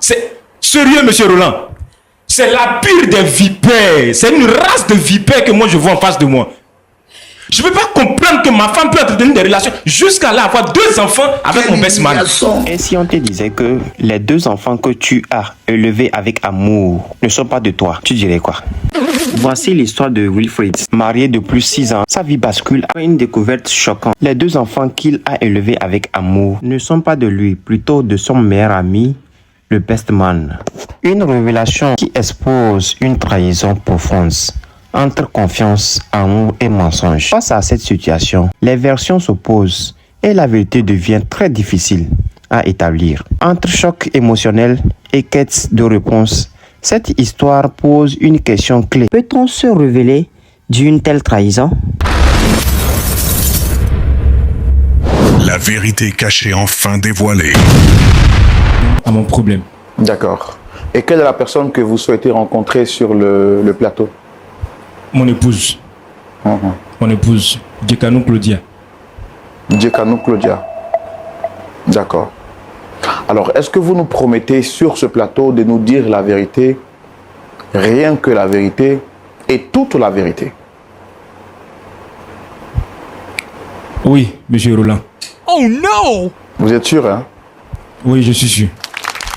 C'est sérieux, monsieur Roland. C'est la pire des vipères. C'est une race de vipères que moi je vois en face de moi. Je ne peux pas comprendre que ma femme peut entretenir des relations jusqu'à là avoir 2 enfants avec mon best man. Et si on te disait que les 2 enfants que tu as élevés avec amour ne sont pas de toi, tu dirais quoi? Voici l'histoire de Wilfred. Marié depuis 6 ans, sa vie bascule après une découverte choquante. Les 2 enfants qu'il a élevés avec amour ne sont pas de lui, plutôt de son meilleur ami, le best man. Une révélation qui expose une trahison profonde entre confiance, amour et mensonge. Face à cette situation, les versions s'opposent et la vérité devient très difficile à établir. Entre choc émotionnel et quête de réponse, cette histoire pose une question clé. Peut-on se révéler d'une telle trahison? La vérité cachée enfin dévoilée. À mon problème. D'accord. Et quelle est la personne que vous souhaitez rencontrer sur le plateau? Mon épouse. Mon épouse, Djekanou Claudia. Djekanou Claudia. D'accord. Alors, est-ce que vous nous promettez sur ce plateau de nous dire la vérité, rien que la vérité et toute la vérité? Oui, monsieur Roland. Oh non! Vous êtes sûr, hein? Oui, je suis sûr.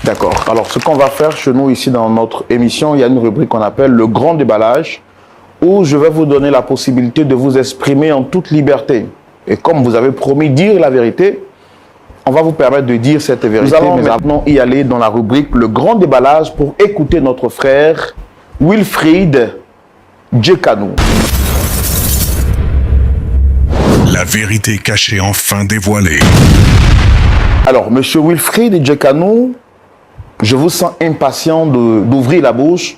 D'accord. Alors, ce qu'on va faire chez nous ici dans notre émission, il y a une rubrique qu'on appelle le grand déballage, où je vais vous donner la possibilité de vous exprimer en toute liberté. Et comme vous avez promis dire la vérité, on va vous permettre de dire cette vérité. Nous allons maintenant y aller dans la rubrique le grand déballage pour écouter notre frère Wilfred Djekanou. La vérité cachée enfin dévoilée. Alors, monsieur Wilfred Djekanou, je vous sens impatient d'ouvrir la bouche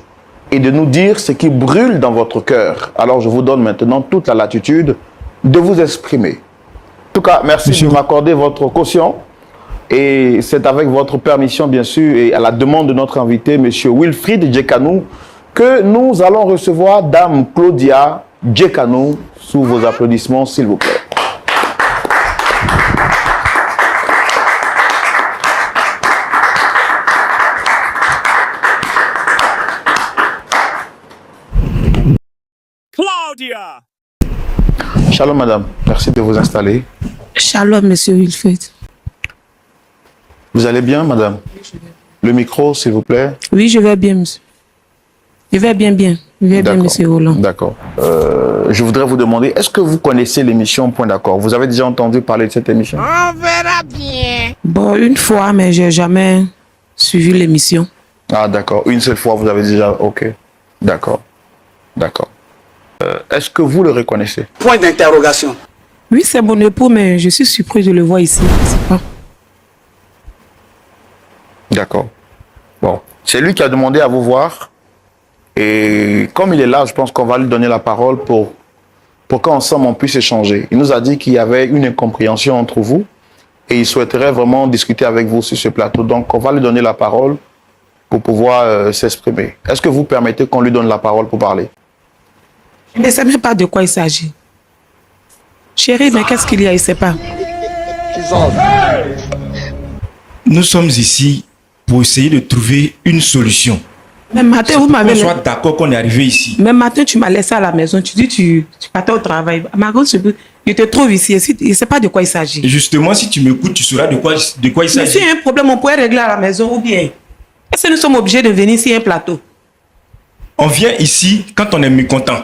et de nous dire ce qui brûle dans votre cœur. Alors, je vous donne maintenant toute la latitude de vous exprimer. En tout cas, merci de m'accorder votre caution. Et c'est avec votre permission, bien sûr, et à la demande de notre invité, monsieur Wilfred Djekanou, que nous allons recevoir Dame Claudia Djekanou sous vos applaudissements, s'il vous plaît. Claudia! Shalom, madame. Merci de vous installer. Shalom, monsieur Wilfred. Vous allez bien, madame? Le micro, s'il vous plaît. Oui, je vais bien, monsieur. Je vais bien. Je vais bien, monsieur Roland. D'accord. Je voudrais vous demander, est-ce que vous connaissez l'émission Point d'accord? Vous avez déjà entendu parler de cette émission? On verra bien. Bon, une fois, mais j'ai jamais suivi l'émission. Ah, d'accord. Une seule fois, vous avez déjà... Ok. D'accord. D'accord. Est-ce que vous le reconnaissez? Point d'interrogation. Oui, c'est mon époux, mais je suis surpris de le voir ici. C'est pas. D'accord. Bon. C'est lui qui a demandé à vous voir. Et comme il est là, je pense qu'on va lui donner la parole pour qu'ensemble on puisse échanger. Il nous a dit qu'il y avait une incompréhension entre vous et il souhaiterait vraiment discuter avec vous sur ce plateau. Donc, on va lui donner la parole pour pouvoir s'exprimer. Est-ce que vous permettez qu'on lui donne la parole pour parler? Je ne sais même pas de quoi il s'agit. Chérie, mais qu'est-ce qu'il y a? Il ne sait pas. Nous sommes ici pour essayer de trouver une solution. Même matin, vous m'avez... On soit d'accord qu'on est arrivé ici. Même matin, tu m'as laissé à la maison. Tu dis tu partais au travail. Margot, je te trouve ici. Il ne sait pas de quoi il s'agit. Et justement, si tu m'écoutes, tu sauras de quoi il s'agit. Mais s'il y a un problème, on pourrait régler à la maison ou bien... Est-ce que nous sommes obligés de venir ici à un plateau? On vient ici quand on est mécontent.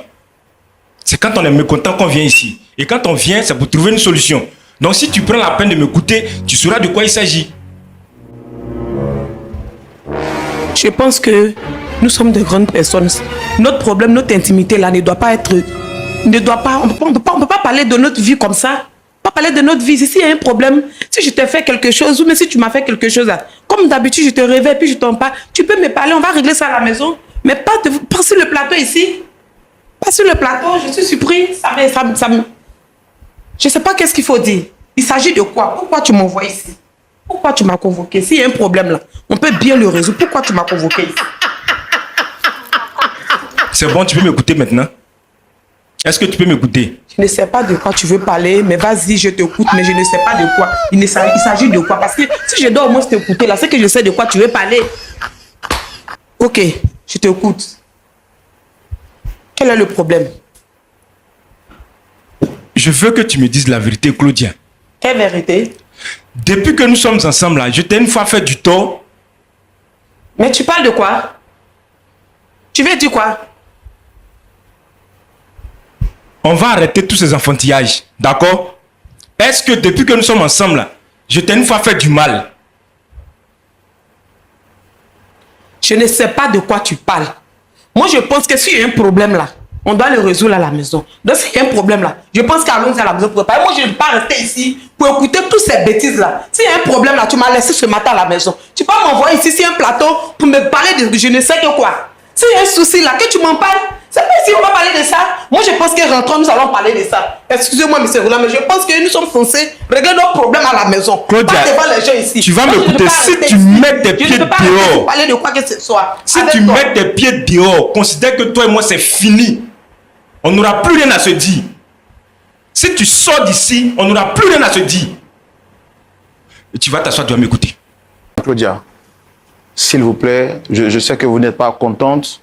C'est quand on est mécontent qu'on vient ici. Et quand on vient, c'est pour trouver une solution. Donc si tu prends la peine de m'écouter, tu sauras de quoi il s'agit. Je pense que nous sommes de grandes personnes. Notre problème, notre intimité là ne doit pas être... On ne peut pas parler de notre vie comme ça. Pas parler de notre vie. Si il y a un problème, si je t'ai fait quelque chose, ou même si tu m'as fait quelque chose, là, comme d'habitude, je te réveille, puis je t'en parle, tu peux me parler, on va régler ça à la maison. Mais pas sur le plateau ici. Pas sur le plateau, je suis surpris. Je ne sais pas qu'est-ce qu'il faut dire. Il s'agit de quoi? Pourquoi tu m'envoies ici? Pourquoi tu m'as convoqué? S'il y a un problème là, on peut bien le résoudre. Pourquoi tu m'as convoqué ici? C'est bon, tu peux m'écouter maintenant? Est-ce que tu peux m'écouter? Je ne sais pas de quoi tu veux parler, mais vas-y, je t'écoute, mais je ne sais pas de quoi. Il s'agit de quoi? Parce que si je dois au moins t'écouter là, c'est que je sais de quoi tu veux parler. Ok, je t'écoute. Quel est le problème? Je veux que tu me dises la vérité, Claudia. Quelle vérité? Depuis que nous sommes ensemble là, je t'ai une fois fait du tort. Mais tu parles de quoi? Tu veux dire quoi? On va arrêter tous ces enfantillages, d'accord? Est-ce que depuis que nous sommes ensemble là, je t'ai une fois fait du mal? Je ne sais pas de quoi tu parles. Moi, je pense que s'il y a un problème là, on doit le résoudre à la maison. Donc, s'il y a un problème là, je pense qu'allons à la maison pour parler. Moi, je ne vais pas rester ici pour écouter toutes ces bêtises là. S'il y a un problème là, tu m'as laissé ce matin à la maison. Tu peux m'envoyer ici sur un plateau pour me parler de je ne sais que quoi. S'il y a un souci là, que tu m'en parles. C'est pas ici on va parler de ça. Moi, je pense que rentrons, nous allons parler de ça. Excusez-moi, monsieur Roland, mais je pense que nous sommes censés régler nos problèmes à la maison. Claudia, pas devant les gens ici. tu vas Moi, m'écouter. je ne peux pas Si rester tu ici. mets tes pieds Je ne peux pas rester dehors. pour parler de quoi que ce soit. Si Avec tu toi. mets tes pieds dehors, considère que toi et moi c'est fini. On n'aura plus rien à se dire. Si tu sors d'ici, on n'aura plus rien à se dire. Et tu vas t'asseoir, tu vas m'écouter. Claudia, s'il vous plaît, je sais que vous n'êtes pas contente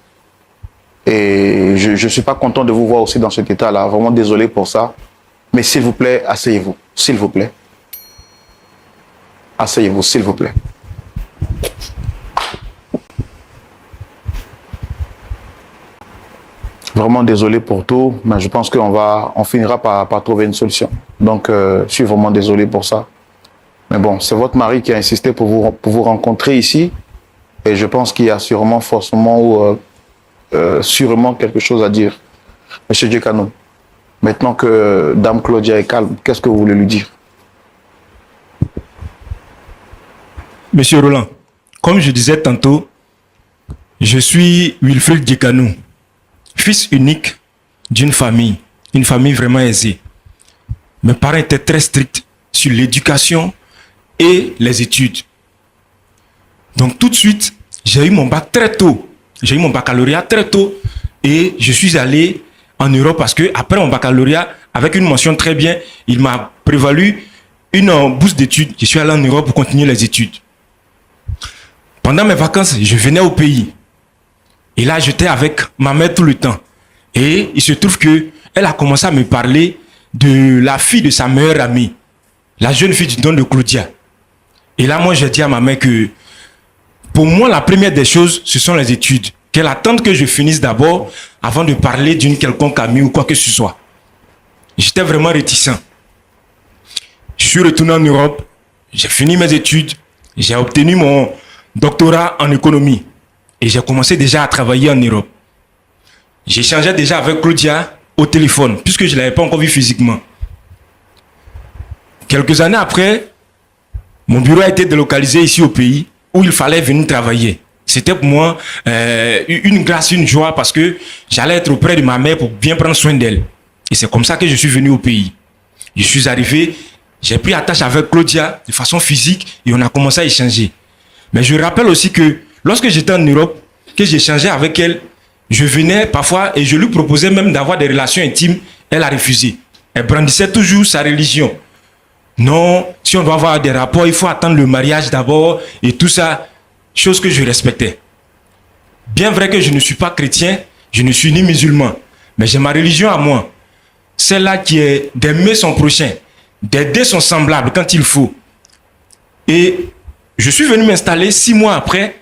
et je ne suis pas content de vous voir aussi dans cet état-là. Vraiment désolé pour ça. Mais s'il vous plaît, asseyez-vous. S'il vous plaît. Asseyez-vous, s'il vous plaît. Vraiment désolé pour tout, mais je pense on finira par trouver une solution. Donc, je suis vraiment désolé pour ça. Mais bon, c'est votre mari qui a insisté pour vous rencontrer ici. Et je pense qu'il y a sûrement, forcément, sûrement quelque chose à dire. Monsieur Djekano, maintenant que Dame Claudia est calme, qu'est-ce que vous voulez lui dire? Monsieur Roland, comme je disais tantôt, je suis Wilfried Djekano, fils unique d'une famille, une famille vraiment aisée. Mes parents étaient très stricts sur l'éducation et les études. Donc tout de suite, j'ai eu mon bac très tôt. J'ai eu mon baccalauréat très tôt et je suis allé en Europe parce que après mon baccalauréat, avec une mention très bien, il m'a prévalu une bourse d'études. Je suis allé en Europe pour continuer les études. Pendant mes vacances, je venais au pays. Et là, j'étais avec ma mère tout le temps. Et il se trouve que elle a commencé à me parler de la fille de sa meilleure amie, la jeune fille du nom de Claudia. Et là, moi, j'ai dit à ma mère que pour moi, la première des choses, ce sont les études. Qu'elle attende que je finisse d'abord avant de parler d'une quelconque amie ou quoi que ce soit. J'étais vraiment réticent. Je suis retourné en Europe, j'ai fini mes études, j'ai obtenu mon doctorat en économie et j'ai commencé déjà à travailler en Europe. J'échangeais déjà avec Claudia au téléphone puisque je ne l'avais pas encore vu physiquement. Quelques années après, mon bureau a été délocalisé ici au pays où il fallait venir travailler. C'était pour moi une grâce, une joie parce que j'allais être auprès de ma mère pour bien prendre soin d'elle. Et c'est comme ça que je suis venu au pays. Je suis arrivé, j'ai pris attache avec Claudia de façon physique et on a commencé à échanger. Mais je rappelle aussi que lorsque j'étais en Europe, que j'échangeais avec elle, je venais parfois et je lui proposais même d'avoir des relations intimes. Elle a refusé. Elle brandissait toujours sa religion. Non, si on doit avoir des rapports, il faut attendre le mariage d'abord et tout ça, chose que je respectais. Bien vrai que je ne suis pas chrétien, je ne suis ni musulman, mais j'ai ma religion à moi. Celle-là qui est d'aimer son prochain, d'aider son semblable quand il faut. Et je suis venu m'installer 6 mois après.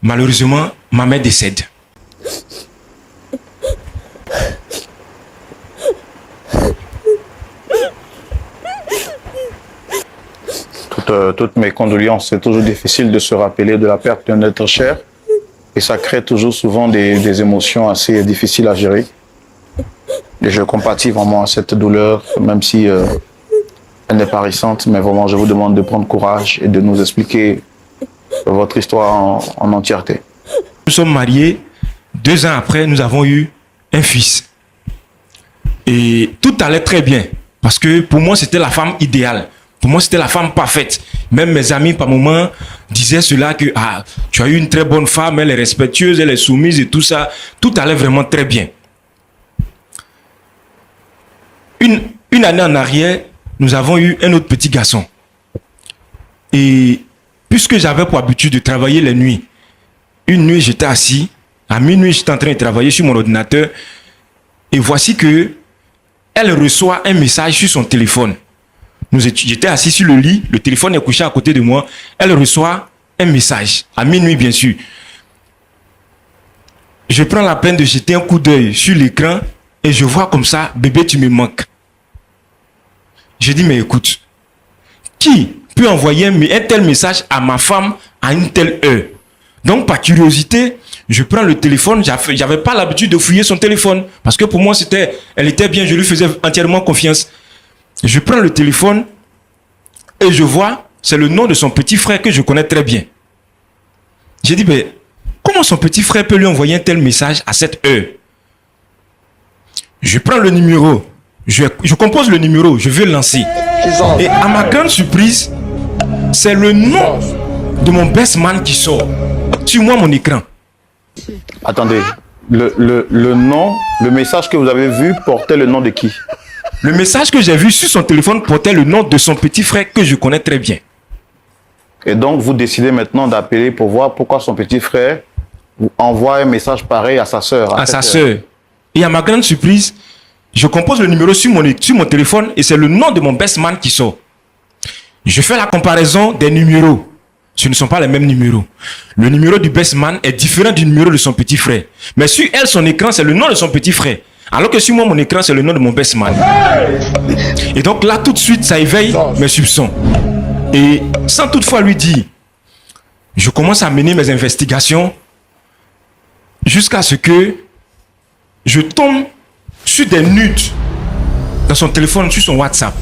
Malheureusement, ma mère décède. Toutes mes condoléances. C'est toujours difficile de se rappeler de la perte d'un être cher. Et ça crée toujours souvent des émotions assez difficiles à gérer. Et je compatis vraiment à cette douleur, même si elle n'est pas récente. Mais vraiment, je vous demande de prendre courage et de nous expliquer votre histoire en entièreté. Nous sommes mariés. 2 ans après, nous avons eu un fils. Et tout allait très bien. Parce que pour moi, c'était la femme idéale. Pour moi, c'était la femme parfaite. Même mes amis, par moments, disaient cela que tu as eu une très bonne femme, elle est respectueuse, elle est soumise et tout ça. Tout allait vraiment très bien. Une année en arrière, nous avons eu un autre petit garçon. Et puisque j'avais pour habitude de travailler les nuits, Une nuit, j'étais assis. À minuit, j'étais en train de travailler sur mon ordinateur. Et voici que elle reçoit un message sur son téléphone. J'étais assis sur le lit. Le téléphone est couché à côté de moi. Elle reçoit un message. À minuit, bien sûr. Je prends la peine de jeter un coup d'œil sur l'écran. Et je vois comme ça, bébé, tu me manques. Je dis, mais écoute, qui peut envoyer un tel message à ma femme à une telle heure? Donc, par curiosité, je prends le téléphone. J'avais pas l'habitude de fouiller son téléphone. Parce que pour moi, elle était bien, je lui faisais entièrement confiance. Je prends le téléphone et je vois, c'est le nom de son petit frère que je connais très bien. J'ai dit, mais comment son petit frère peut lui envoyer un tel message à cette heure? Je prends le numéro. Je compose le numéro, je veux lancer. Et à ma grande surprise, c'est le nom de mon best man qui sort sur moi, mon écran. Attendez, le nom, le message que vous avez vu portait le nom de qui? Le message que j'ai vu sur son téléphone portait le nom de son petit frère que je connais très bien. Et donc, vous décidez maintenant d'appeler pour voir pourquoi son petit frère envoie un message pareil à sa sœur. À sa sœur. Et à ma grande surprise, je compose le numéro sur mon téléphone et c'est le nom de mon best man qui sort. Je fais la comparaison des numéros. Ce ne sont pas les mêmes numéros. Le numéro du best man est différent du numéro de son petit frère. Mais sur elle, son écran, c'est le nom de son petit frère. Alors que sur moi, mon écran, c'est le nom de mon best man. Et donc là, tout de suite, ça éveille mes soupçons. Et sans toutefois lui dire, je commence à mener mes investigations jusqu'à ce que je tombe sur des nudes dans son téléphone, sur son WhatsApp.